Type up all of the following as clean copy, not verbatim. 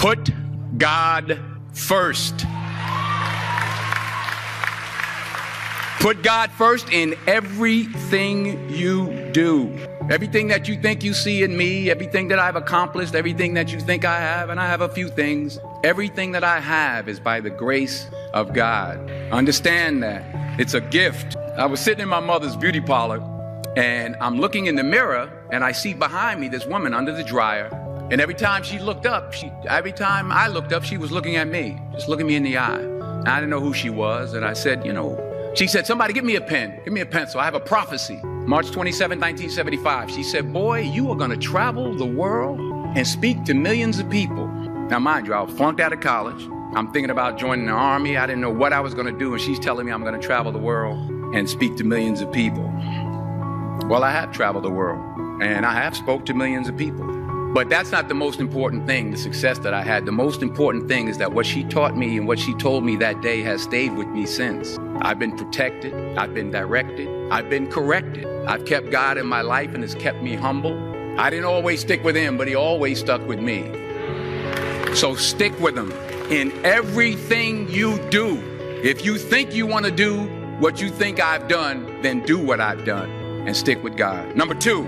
Put God first. Put God first in everything you do. Everything that you think you see in me, everything that I've accomplished, everything that you think I have, and I have a few things, everything that I have is by the grace of God. Understand that. It's a gift. I was sitting in my mother's beauty parlor, and I'm looking in the mirror, and I see behind me this woman under the dryer. And every time I looked up, she was looking at me, just looking me in the eye. And I didn't know who she was, and I said, she said, somebody give me a pen, give me a pencil. I have a prophecy. March 27, 1975. She said, boy, you are going to travel the world and speak to millions of people. Now, mind you, I was flunked out of college. I'm thinking about joining the army. I didn't know what I was going to do. And she's telling me I'm going to travel the world and speak to millions of people. Well, I have traveled the world and I have spoke to millions of people. But that's not the most important thing, the success that I had. The most important thing is that what she taught me and what she told me that day has stayed with me since. I've been protected. I've been directed. I've been corrected. I've kept God in my life and has kept me humble. I didn't always stick with him, but he always stuck with me. So stick with him in everything you do. If you think you want to do what you think I've done, then do what I've done and stick with God. Number 2,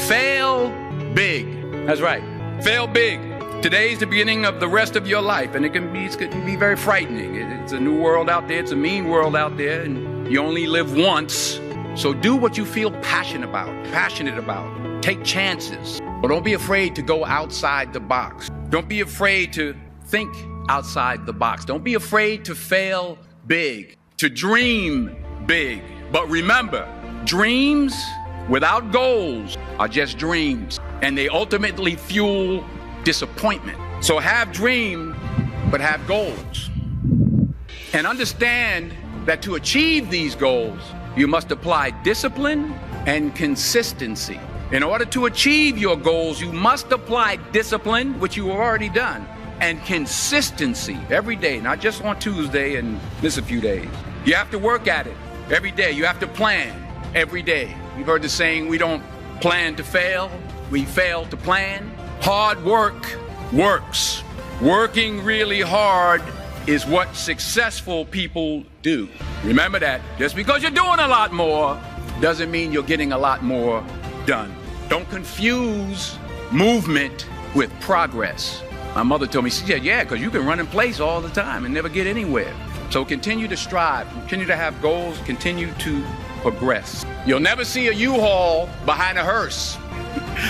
fail big. That's right. Fail big. Today's the beginning of the rest of your life, and it can be very frightening. It's a new world out there. It's a mean world out there, and you only live once. So do what you feel passionate about. Take chances. But don't be afraid to go outside the box. Don't be afraid to think outside the box. Don't be afraid to fail big, to dream big. But remember, dreams without goals are just dreams, and they ultimately fuel disappointment. So have dreams, but have goals. And understand that to achieve these goals, you must apply discipline and consistency. In order to achieve your goals, you must apply discipline, which you have already done, and consistency every day, not just on Tuesday and miss a few days. You have to work at it every day. You have to plan every day. You've heard the saying, we don't plan to fail, we fail to plan. Hard work works. Working really hard is what successful people do. Remember that. Just because you're doing a lot more doesn't mean you're getting a lot more done. Don't confuse movement with progress. My mother told me, she said, yeah, because you can run in place all the time and never get anywhere. So continue to strive, continue to have goals, continue to progress. You'll never see a U-Haul behind a hearse.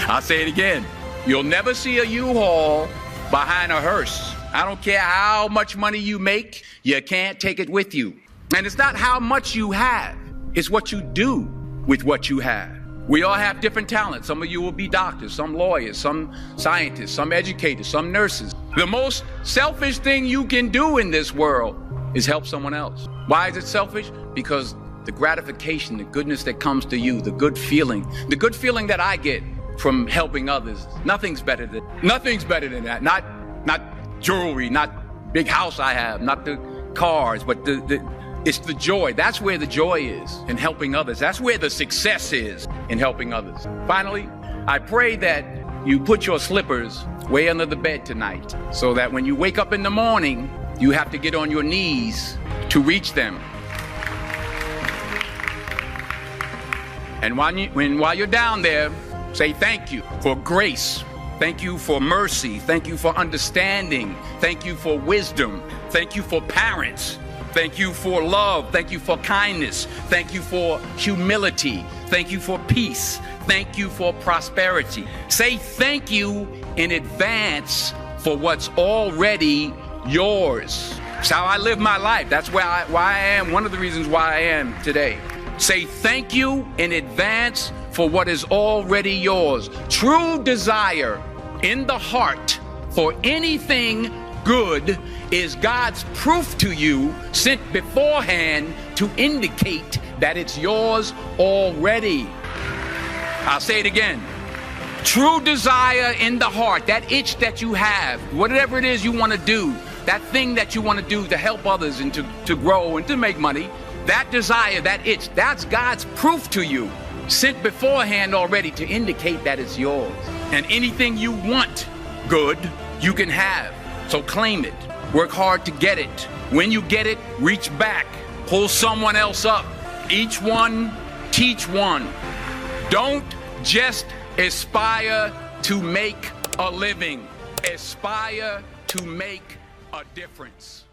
I'll say it again. You'll never see a U-Haul behind a hearse. I don't care how much money you make, you can't take it with you. And it's not how much you have, it's what you do with what you have. We all have different talents. Some of you will be doctors, some lawyers, some scientists, some educators, some nurses. The most selfish thing you can do in this world is help someone else. Why is it selfish? Because the gratification, the goodness that comes to you, the good feeling that I get from helping others, nothing's better than that. Not jewelry, not big house I have, not the cars, but it's the joy. That's where the joy is in helping others. That's where the success is in helping others. Finally, I pray that you put your slippers way under the bed tonight so that when you wake up in the morning, you have to get on your knees to reach them. And while you're down there, say thank you for grace. Thank you for mercy. Thank you for understanding. Thank you for wisdom. Thank you for parents. Thank you for love. Thank you for kindness. Thank you for humility. Thank you for peace. Thank you for prosperity. Say thank you in advance for what's already yours. It's how I live my life. That's why I am, one of the reasons why I am today. Say thank you in advance for what is already yours. True desire in the heart for anything good is God's proof to you sent beforehand to indicate that it's yours already. I'll say it again. True desire in the heart, that itch that you have, whatever it is you want to do, that thing that you want to do to help others and to grow and to make money, that desire, that itch, that's God's proof to you, sent beforehand already to indicate that it's yours. And anything you want good, you can have. So claim it. Work hard to get it. When you get it, reach back. Pull someone else up. Each one, teach one. Don't just aspire to make a living. Aspire to make a difference.